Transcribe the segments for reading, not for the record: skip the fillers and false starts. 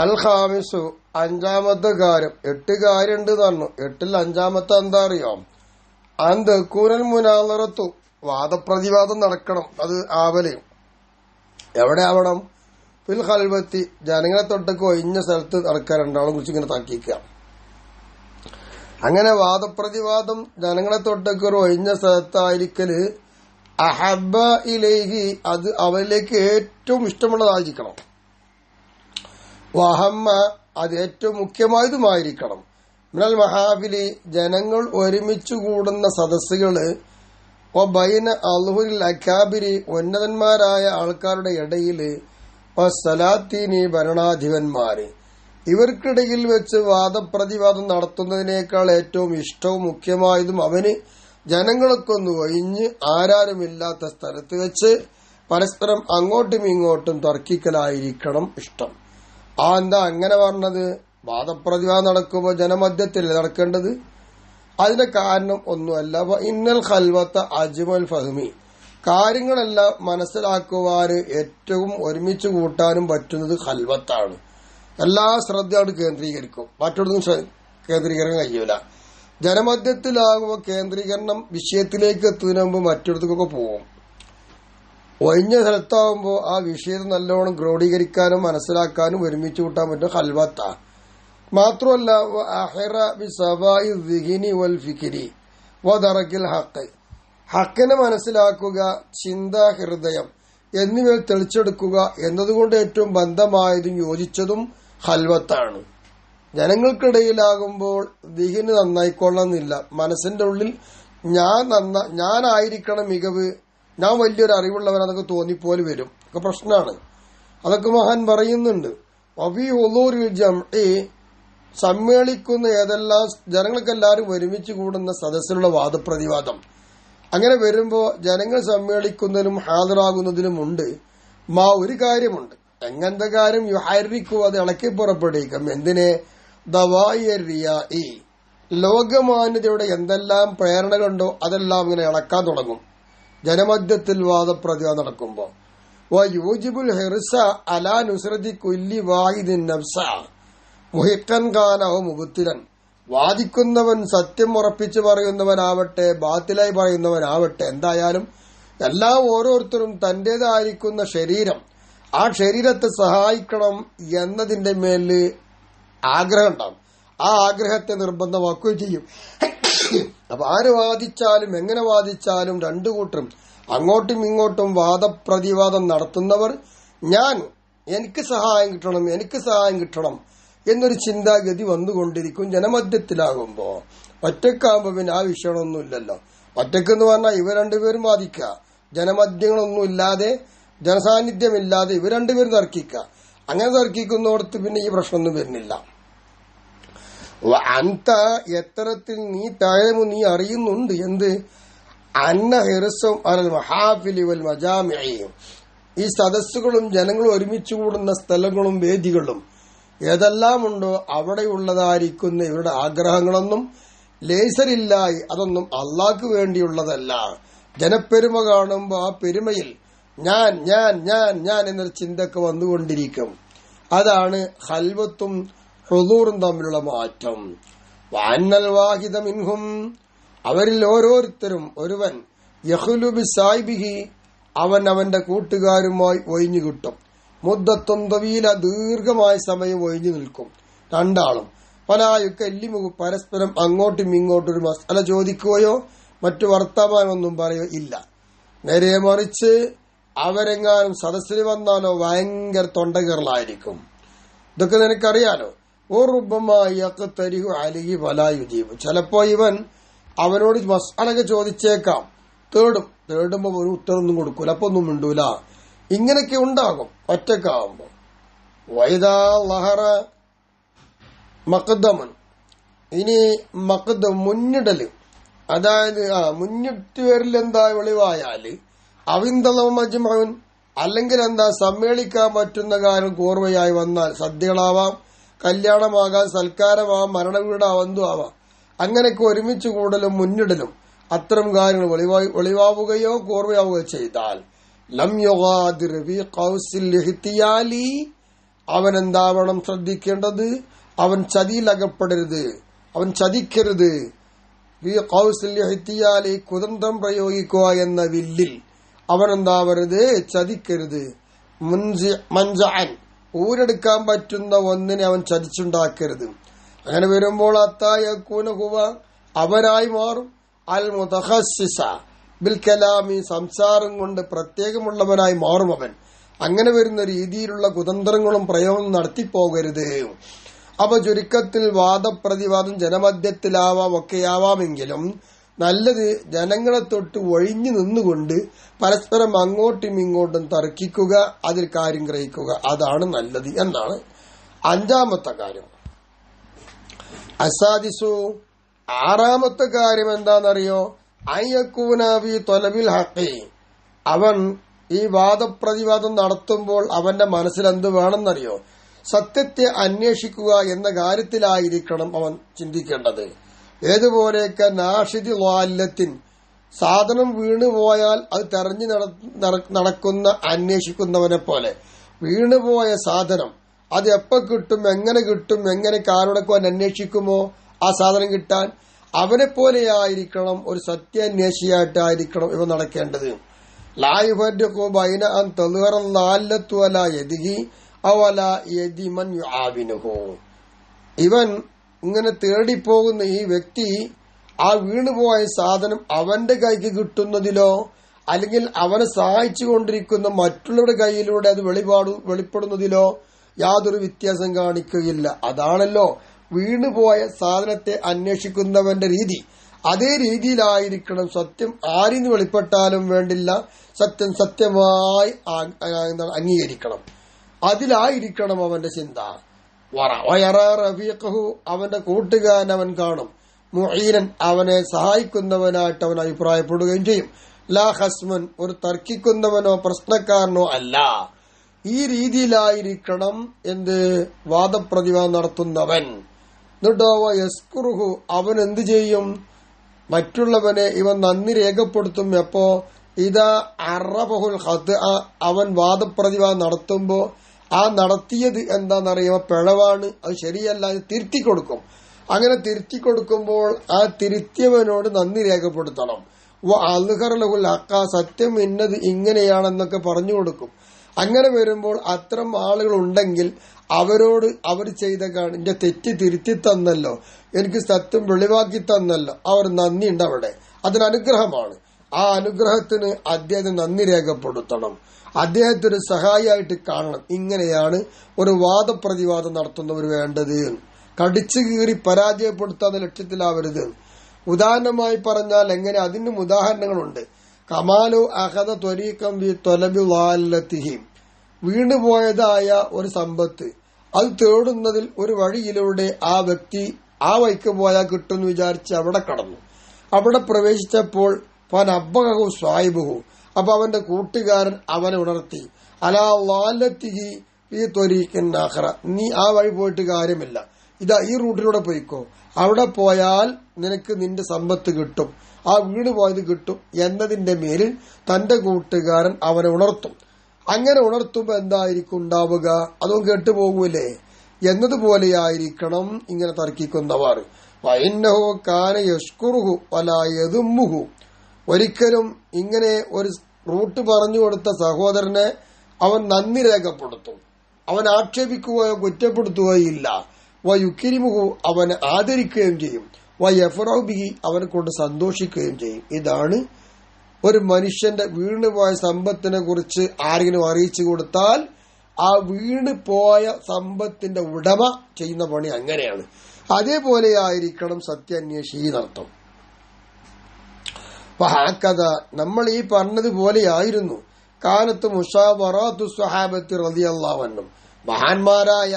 അൽ ഖാമിസു അഞ്ചാമത്തെ കാര്യം. 8 കാര്യമുണ്ട് പറഞ്ഞു. 8ൽ അഞ്ചാമത്തെ എന്താ അറിയോ? കൂനൽ മുനാദറത്തു വാദപ്രതിവാദം നടക്കണം. അത് ആവലയും എവിടെ ആവണം? ഫിൽ ഖൽവത്തി ജനങ്ങളെ തൊട്ടൊക്കെ ഒഴിഞ്ഞ സ്ഥലത്ത് നടക്കാൻ രണ്ടാളും കുറിച്ച് ഇങ്ങനെ താക്കിക്കുക. അങ്ങനെ വാദപ്രതിവാദം ജനങ്ങളെ തൊട്ടൊക്കെ ഒരു ഒഴിഞ്ഞ സ്ഥലത്തായിരിക്കല് അഹബ്ബ ഇലൈഹി അത് അവരിലേക്ക് ഏറ്റവും ഇഷ്ടമുള്ളതായിരിക്കണം. വഹമ്മ അത് ഏറ്റവും മുഖ്യമായതുമായിരിക്കണം. മിനൽ മഹാബിലി ജനങ്ങൾ ഒരുമിച്ച് കൂടുന്ന സദസ്സുകള് ബൈന അൽഹുൽ അക്കാബിരി ഉന്നതന്മാരായ ആൾക്കാരുടെ ഇടയില് സലാത്തീനി ഭരണാധിപന്മാര് ഇവർക്കിടയിൽ വെച്ച് വാദപ്രതിവാദം നടത്തുന്നതിനേക്കാൾ ഏറ്റവും ഇഷ്ടവും മുഖ്യമായതും അവന് ജനങ്ങളൊക്കെ ഒന്ന് ഒഴിഞ്ഞ് ആരാരുമില്ലാത്ത സ്ഥലത്ത് വെച്ച് പരസ്പരം അങ്ങോട്ടും ഇങ്ങോട്ടും തർക്കിക്കലായിരിക്കണം ഇഷ്ടം. എന്താ അങ്ങനെ പറഞ്ഞത്? വാദപ്രതിവാദം നടക്കുമ്പോൾ ജനമധ്യത്തിൽ നടക്കേണ്ടത്. അതിന്റെ കാരണം ഒന്നുമല്ല, ഇന്നൽ ഖൽവത്ത അജ്മൽ ഫഹ്മി കാര്യങ്ങളെല്ലാം മനസ്സിലാക്കുവാന് ഏറ്റവും ഒരുമിച്ച് കൂട്ടാനും പറ്റുന്നത് ഖൽവത്താണ്. എല്ലാ ശ്രദ്ധയോട് കേന്ദ്രീകരിക്കും, മറ്റൊന്നും കേന്ദ്രീകരിക്കാൻ കഴിയൂല. ജനമധ്യത്തിലാകുമ്പോൾ കേന്ദ്രീകരണം വിഷയത്തിലേക്ക് എത്തുന്നതിന് മുമ്പ് മറ്റൊരിടത്തേക്കൊക്കെ പോകും. ഒഴിഞ്ഞ സ്ഥലത്താവുമ്പോൾ ആ വിഷയത്തെ നല്ലോണം ക്രോഡീകരിക്കാനും മനസ്സിലാക്കാനും ഒരുമിച്ച് കൂട്ടാൻ പറ്റും ഖൽവത്ത. മാത്രമല്ല ഹക്കിനെ മനസ്സിലാക്കുക, ചിന്ത, ഹൃദയം എന്നിവ തെളിച്ചെടുക്കുക എന്നതുകൊണ്ട് ഏറ്റവും ബന്ധമായതും യോജിച്ചതും ഖൽവത്താണ്. ജനങ്ങൾക്കിടയിലാകുമ്പോൾ ദിഹിന് നന്നായിക്കൊള്ളുന്നില്ല. മനസ്സിന്റെ ഉള്ളിൽ ഞാനായിരിക്കണം മികവ്, ഞാൻ വലിയൊരു അറിവുള്ളവനാന്നൊക്കെ തോന്നിപ്പോലെ വരും. ഒക്കെ പ്രശ്നമാണ്. അതൊക്കെ മഹാൻ പറയുന്നുണ്ട്. സമ്മേളിക്കുന്ന ഏതെല്ലാം ജനങ്ങൾക്കെല്ലാവരും ഒരുമിച്ച് കൂടുന്ന സദസ്സിലുള്ള വാദപ്രതിവാദം അങ്ങനെ വരുമ്പോ ജനങ്ങൾ സമ്മേളിക്കുന്നതിനും ഹാജരാകുന്നതിനും ഉണ്ട് ഒരു കാര്യമുണ്ട്. എങ്ങനത്തെ കാര്യം? യുഹരിക്കു അത് ഇളക്കി പുറപ്പെടുവിക്കും. എന്തിനെ? ദവായി ലോകമാന്യതയുടെ എന്തെല്ലാം പ്രേരണകളുണ്ടോ അതെല്ലാം ഇങ്ങനെ ഇളക്കാൻ തുടങ്ങും ജനമധ്യത്തിൽ വാദപ്രതിവാദം നടക്കുമ്പോ. യൂജിബുൽ ഹിർസ അലാ നുസ്രതി കുല്ലി വാഹിദിൻ നഫ്സ മുഹിക്കൻ ഖാനോ മുബത്തിലൻ വാദിക്കുന്നവൻ സത്യം ഉറപ്പിച്ചു പറയുന്നവനാവട്ടെ ബാത്തിലായി പറയുന്നവനാവട്ടെ എന്തായാലും എല്ലാം ഓരോരുത്തരും തന്റേതായിരിക്കുന്ന ശരീരം, ആ ശരീരത്തെ സഹായിക്കണം എന്നതിന്റെ മേല് ആഗ്രഹം ഉണ്ടാവും. ആ ആഗ്രഹത്തെ നിർബന്ധമാക്കുകയും ചെയ്യും. അപ്പൊ ആര് വാദിച്ചാലും എങ്ങനെ വാദിച്ചാലും രണ്ടു കൂട്ടരും അങ്ങോട്ടും ഇങ്ങോട്ടും വാദപ്രതിവാദം നടത്തുന്നവർ എനിക്ക് സഹായം കിട്ടണം എന്നൊരു ചിന്താഗതി വന്നുകൊണ്ടിരിക്കും ജനമധ്യത്തിലാകുമ്പോ. ഒറ്റക്കാകുമ്പോ പിന്നെ ആ വിഷയമൊന്നുമില്ലല്ലോ. ഒറ്റക്കെന്ന് പറഞ്ഞാൽ ഇവർ രണ്ടുപേരും വാദിക്കുക, ജനമധ്യങ്ങളൊന്നും ഇല്ലാതെ, ജനസാന്നിധ്യമില്ലാതെ ഇവർ രണ്ടുപേരും തർക്കിക്കുക. അങ്ങനെ തർക്കിക്കുന്നോടത്ത് പിന്നെ ഈ പ്രശ്നമൊന്നും വരുന്നില്ല. അന്ത എത്തരത്തിൽ നീ അറിയുന്നുണ്ട് എന്ത്? അന്ന ഹിർസും അൽ മഹാഫിലി വൽ മജാമിഇ ഈ സദസ്സുകളും ജനങ്ങളും ഒരുമിച്ച് കൂടുന്ന സ്ഥലങ്ങളും വേദികളും ഏതെല്ലാം ഉണ്ടോ അവിടെയുള്ളതായിരിക്കുന്ന ഇവരുടെ ആഗ്രഹങ്ങളൊന്നും ലേസരില്ലായി അതൊന്നും അള്ളാഹ്ക്ക് വേണ്ടിയുള്ളതല്ല. ജനപ്പെരുമ കാണുമ്പോൾ ആ പെരുമയിൽ ഞാൻ ഞാൻ ഞാൻ ഞാൻ എന്നൊരു ചിന്തക്ക് വന്നുകൊണ്ടിരിക്കും. അതാണ് ഖൽവത്തും ഹുദൂറും തമ്മിലുള്ള മാറ്റം. വഅന്നൽ വാഹിദ മിൻഹും അവരിൽ ഓരോരുത്തരും ഒരുവൻ യഖ്ലു ബിസായിബിഹി അവന്റെ കൂട്ടുകാരുമായി ഒഴിഞ്ഞു കിട്ടും. മുദ്ദത്തും തവീല ദീർഘമായ സമയം ഒഴിഞ്ഞു നിൽക്കും രണ്ടാളും. ഫലായുക്കല്ലിമു പരസ്പരം അങ്ങോട്ടും ഇങ്ങോട്ടും ഒരു മസ്അല ചോദിക്കുകയോ മറ്റു വർത്തമാനമൊന്നും പറയുകയോ ഇല്ല. നേരെ മറിച്ച് അവരെങ്ങാനും സദസ്സിൽ വന്നാലോ ഭയങ്കര തൊണ്ടകേറലായിരിക്കും. ഇതൊക്കെ നിനക്കറിയാലോ. ചിലപ്പോ ഇവൻ അവനോട് മസ്അലൊക്കെ ചോദിച്ചേക്കാം, തേടുമ്പോ ഒരു ഉത്തരവൊന്നും കൊടുക്കൂല, അപ്പൊ ഒന്നും മിണ്ടൂല. ഇങ്ങനെയൊക്കെ ഉണ്ടാകും ഒറ്റക്കാവുമ്പോ. വൈദാ ലഹറ മഖ്ദമൻ ഇനി മുന്നിടല്, അതായത് മുന്നിട്ടുവരിൽ എന്താ വെളിവായാല് അവിന്തളമജ്മഅൻ അല്ലെങ്കിൽ എന്താ സമ്മേളിക്കാൻ പറ്റുന്ന കാര്യം കോർവയായി വന്നാൽ സദ്യകളാവാം, കല്യാണമാകാം, സൽക്കാരമാവാം, മരണവീടാവാം, എന്തും ആവാം. അങ്ങനെയൊക്കെ ഒരുമിച്ച് കൂടലും മുന്നിടലും അത്തരം കാര്യങ്ങൾ വെളിവാവുകയോ കോർവയാവുകയോ ചെയ്താൽ ലം യുഗാദിർ ഫീ ഖൗസിൽ ഇഹ്തിയാലി അവൻ എന്താവണം ശ്രദ്ധിക്കേണ്ടത്? അവൻ ചതിയിലകപ്പെടരുത്, അവൻ ചതിക്കരുത്. ഈ കൗസല്യഹിത്തിയാൽ ഈ കുതന്ത്രം പ്രയോഗിക്കുക എന്ന വില്ലിൽ അവൻ എന്താവരുത്? ചതിക്കരുത്. മൻജഅൻ ഊരെടുക്കാൻ പറ്റുന്ന ഒന്നിനെ അവൻ ചതിച്ചുണ്ടാക്കരുത്. അങ്ങനെ വരുമ്പോൾ അത്തായക്കൂന ഹുവ അവനായി മാറും അൽ മുതഖസ്സിസ ബിൽ കലാമി സംസാരം കൊണ്ട് പ്രത്യേകമുള്ളവനായി മാറും അവൻ. അങ്ങനെ വരുന്ന രീതിയിലുള്ള കുതന്ത്രങ്ങളും പ്രയോഗം നടത്തിപ്പോകരുത്. അപ്പൊ ചുരുക്കത്തിൽ വാദപ്രതിവാദം ജനമധ്യത്തിലാവാം ഒക്കെയാവാമെങ്കിലും നല്ലത് ജനങ്ങളെ തൊട്ട് ഒഴിഞ്ഞു നിന്നുകൊണ്ട് പരസ്പരം അങ്ങോട്ടും ഇങ്ങോട്ടും തർക്കിക്കുക, അതിൽ കാര്യം ഗ്രഹിക്കുക, അതാണ് നല്ലത് എന്നാണ്. അഞ്ചാമത്തെ കാര്യം അസാദിസു, ആറാമത്തെ കാര്യം എന്താണെന്നറിയോ? അയ്യക്കൂനാബി തൊലബിൽ ഹഖി, അവൻ ഈ വാദപ്രതിവാദം നടത്തുമ്പോൾ അവന്റെ മനസ്സിൽ എന്ത് വേണമെന്നറിയോ? സത്യത്തെ അന്വേഷിക്കുക എന്ന കാര്യത്തിലായിരിക്കണം അവൻ ചിന്തിക്കേണ്ടത്. ഏതുപോലെയൊക്കെ നാഷിദി ലാല്ലത്തിൻ, സാധനം വീണുപോയാൽ അത് തെരഞ്ഞു നടക്കുന്ന അന്വേഷിക്കുന്നവനെ പോലെ, വീണുപോയ സാധനം അത് എപ്പോ കിട്ടും, എങ്ങനെ കാരണക്കുവാൻ അന്വേഷിക്കുമോ ആ സാധനം കിട്ടാൻ, അവനെ പോലെയായിരിക്കണം ഒരു സത്യാന്വേഷിയായിട്ടായിരിക്കണം ഇവ നടക്കേണ്ടത്. ലായുഫർഖു ബൈന അൻ തൽഹറ ലാല്ലത്തു അലാ യദിഹി അവല യദിമൻ യുആവിനുഹു. ഇവൻ ഇങ്ങനെ തേടിപ്പോകുന്ന ഈ വ്യക്തി ആ വീണുപോയ സാധനം അവന്റെ കൈക്ക് കിട്ടുന്നതിലോ അല്ലെങ്കിൽ അവനെ സഹായിച്ചു കൊണ്ടിരിക്കുന്ന മറ്റുള്ളവരുടെ കയ്യിലൂടെ അത് വെളിപ്പെടുന്നതിലോ യാതൊരു വ്യത്യാസം കാണിക്കുകയില്ല. അതാണല്ലോ വീണുപോയ സാധനത്തെ അന്വേഷിക്കുന്നവന്റെ രീതി. അതേ രീതിയിലായിരിക്കണം സത്യം ആരിന്ന് വെളിപ്പെട്ടാലും വേണ്ടില്ല, സത്യം സത്യമായി അംഗീകരിക്കണം. അതിലായിരിക്കണം അവന്റെ ചിന്ത. റഫീഖഹു, അവന്റെ കൂട്ടുകാരൻ അവൻ കാണും. മുഈനൻ, അവനെ സഹായിക്കുന്നവനായിട്ട് അവൻ അഭിപ്രായപ്പെടുകയും ചെയ്യും. ലാ ഹസ്മൻ, ഒരു തർക്കിക്കുന്നവനോ പ്രശ്നക്കാരനോ അല്ല. ഈ രീതിയിലായിരിക്കണം എന്ത് വാദപ്രതിവാദം നടത്തുന്നവൻ. എന്നിട്ടോ യസ്കുറുഹു, അവൻ എന്ത് ചെയ്യും? മറ്റുള്ളവനെ ഇവൻ നന്ദി രേഖപ്പെടുത്തും. എപ്പോ? ഇതാ അറബഹുൽ ഖത്അ, അവൻ വാദപ്രതിവാദം നടത്തുമ്പോ ആ നടത്തിയത് എന്താണെന്നറിയുമോ? പിഴവാണ്, അത് ശരിയല്ല, അത് തിരുത്തി കൊടുക്കും. അങ്ങനെ തിരുത്തി കൊടുക്കുമ്പോൾ ആ തിരുത്തിയവനോട് നന്ദി രേഖപ്പെടുത്തണം. അൽഹർലഹുൽ ഹഖ, സത്യം ഇന്നത് ഇങ്ങനെയാണെന്നൊക്കെ പറഞ്ഞു കൊടുക്കും. അങ്ങനെ വരുമ്പോൾ അത്തരം ആളുകൾ ഉണ്ടെങ്കിൽ അവരോട് അവർ ചെയ്ത എന്റെ തെറ്റ് തിരുത്തി തന്നല്ലോ, എനിക്ക് സത്യം വെളിവാക്കി തന്നല്ലോ, അവർ നന്ദി ഉണ്ട് അവിടെ, അതിനനുഗ്രഹമാണ്. ആ അനുഗ്രഹത്തിന് അദ്ദേഹം നന്ദി രേഖപ്പെടുത്തണം, അദ്ദേഹത്തിന് സഹായിയായിട്ട് കാണണം. ഇങ്ങനെയാണ് ഒരു വാദപ്രതിവാദം നടത്തുന്നവർ വേണ്ടത്. കടിച്ചു കീറി പരാജയപ്പെടുത്താത്ത ലക്ഷ്യത്തിലാവരുത്. ഉദാഹരണമായി പറഞ്ഞാൽ എങ്ങനെ? അതിനും ഉദാഹരണങ്ങളുണ്ട്. കമാലു അഹദ ത്വരീഖം ബി ത്വലബി ളാല്ലതിഹി, വീണുപോയതായ ഒരു സമ്പത്ത് അത് തേടുന്നതിൽ ഒരു വഴിയിലൂടെ ആ വ്യക്തി ആ വഴിക്ക് പോയാൽ കിട്ടുമെന്ന് വിചാരിച്ച് അവിടെ കടന്നു. അവിടെ പ്രവേശിച്ചപ്പോൾ ഫനബ്ബഹു സ്വായിബുഹു, അപ്പൊ അവന്റെ കൂട്ടുകാരൻ അവനെ ഉണർത്തി. അലാ ളാല്ലതിഹി ഈ ത്വരീഖിൻ ആഖിറ, നീ ആ വഴി പോയിട്ട് കാര്യമില്ല, ഇതാ ഈ റൂട്ടിലൂടെ പോയിക്കോ, അവിടെ പോയാൽ നിനക്ക് നിന്റെ സമ്പത്ത് കിട്ടും, ആ വീണ് പോയത് കിട്ടും എന്നതിന്റെ മേലിൽ തന്റെ കൂട്ടുകാരൻ അവനെ ഉണർത്തും. അങ്ങനെ ഉണർത്തുമ്പോ എന്തായിരിക്കും ഉണ്ടാവുക? അതും കേട്ടുപോകൂലേ എന്നതുപോലെയായിരിക്കണം ഇങ്ങനെ തർക്കിക്കുന്നവർ. വൈന്നഹു കാന യഷ്കുറുഹു വലാ യദുമ്മുഹു, ഒരിക്കലും ഇങ്ങനെ ഒരു റൂട്ട് പറഞ്ഞു കൊടുത്ത സഹോദരനെ അവൻ നന്ദി രേഖപ്പെടുത്തും, അവൻ ആക്ഷേപിക്കുകയോ കുറ്റപ്പെടുത്തുകയില്ല. വയുക്കിരിമുഹു, അവനെ ആദരിക്കുകയും ചെയ്യും. വയഫറഹു ബിഹി, അവനെ കൊണ്ട് സന്തോഷിക്കുകയും ചെയ്യും. ഇതാണ് ഒരു മനുഷ്യന്റെ വീണുപോയ സമ്പത്തിനെ കുറിച്ച് ആരെങ്കിലും അറിയിച്ചു കൊടുത്താൽ ആ വീണ് പോയ സമ്പത്തിന്റെ ഉടമ ചെയ്യുന്ന പണി അങ്ങനെയാണ്. അതേപോലെ ആയിരിക്കണം സത്യാന്വേഷി നടത്തും. വഹകദ, നമ്മൾ ഈ പറഞ്ഞതുപോലെയായിരുന്നു കാനത്ത് മുശാവറാത്തു സ്വഹാബത്തി റളിയല്ലാഹു അൻഹും, മഹാന്മാരായ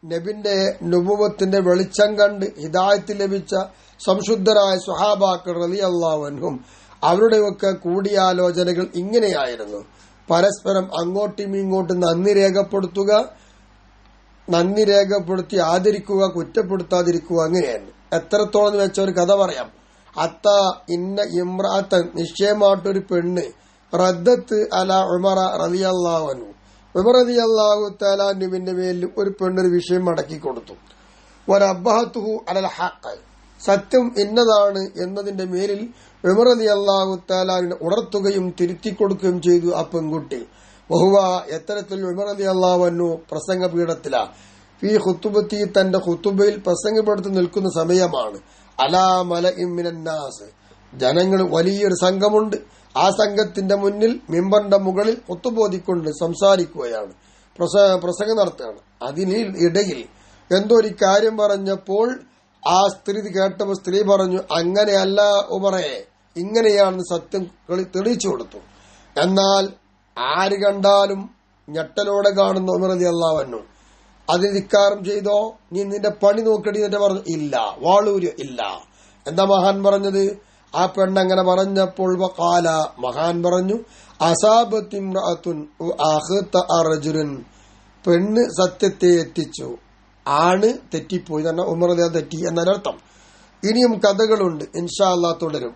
നബിന്റെ നുബുവത്തിന്റെ വെളിച്ചം കണ്ട് ഹിദായത്ത് ലഭിച്ച സംശുദ്ധരായ സ്വഹാബാക്കൾ റളിയല്ലാഹു അൻഹും അവരുടെയൊക്കെ കൂടിയാലോചനകൾ ഇങ്ങനെയായിരുന്നു. പരസ്പരം അങ്ങോട്ടും ഇങ്ങോട്ടും നന്ദി രേഖപ്പെടുത്തി ആദരിക്കുക, കുറ്റപ്പെടുത്താതിരിക്കുക, അങ്ങനെയായിരുന്നു. എത്രത്തോളം എന്ന് വെച്ച ഒരു കഥ പറയാം. അത്ത ഇന്ന ഇമ്രാത്തൻ, നിശ്ചയമായിട്ടൊരു പെണ്ണ് റദ്ദത്ത് അല ഉമറ റളിയല്ലാഹു അൻഹു, ഉമർ റളിയല്ലാഹു തആല അൻഹുവിന്റെ മേൽ ഒരു പെണ്ണൊരു വിഷയം മടക്കി കൊടുത്തു. വറബ്ബഹതുഹു അലൽ ഹഖ്, സത്യം ഇന്നതാണ് എന്നതിന്റെ മേലിൽ ഉമർ റളിയല്ലാഹു തആല ഉണർത്തുകയും തിരുത്തി കൊടുക്കുകയും ചെയ്തു ആ പെൺകുട്ടി. വഹുവ എത്തരത്തിൽ ഉമർ റളിയല്ലാഹു അൻഹു പ്രസംഗപീഠത്തിലാ ഫീ ഖുതുബത്തി, തന്റെ ഖുതുബയിൽ പ്രസംഗപീഠത്തിൽ നിൽക്കുന്ന സമയമാണ്. അലാ മലഇൻ മിനന്നാസ്, ജനങ്ങൾ വലിയൊരു സംഘമുണ്ട്. ആ സംഘത്തിന്റെ മുന്നിൽ മിമ്പറിന്റെ മുകളിൽ ഖുതുബോദിക്കൊണ്ട് സംസാരിക്കുകയാണ്, പ്രസംഗം നടത്തുകയാണ്. അതിനിടയിൽ എന്തോ ഒരു കാര്യം പറഞ്ഞപ്പോൾ ആ സ്ത്രീ കേട്ടപ്പോൾ സ്ത്രീ പറഞ്ഞു, അങ്ങനെയല്ല ഉമറേ, ഇങ്ങനെയാണെന്ന് സത്യം തെളിയിച്ചു കൊടുത്തു. എന്നാൽ ആര് കണ്ടാലും ഞെട്ടലോടെ കാണുന്ന ഉമർ റളിയല്ലാഹു അൻഹു അതിന് ധിക്കാരം ചെയ്തോ, നീ നിന്റെ പണി നോക്കടി എന്നിട്ട് പറഞ്ഞു, ഇല്ല, വാളൂര് ഇല്ല. എന്താ മഹാൻ പറഞ്ഞത്? ആ പെണ്ണങ്ങനെ പറഞ്ഞപ്പോൾ വഖാല, മഹാൻ പറഞ്ഞു, അസാബത്തിംറഅത്തുൻ അഖ്തഅ റജുലുൻ, പെണ്ണ് സത്യത്തെ എത്തിച്ചു, ആണ് തെറ്റിപ്പോയി തന്നെ ഉമർ റളിയല്ലാഹു തെറ്റി എന്നതിനർത്ഥം. ഇനിയും കഥകളുണ്ട്, ഇൻഷാ അല്ലാഹ് തുടരും.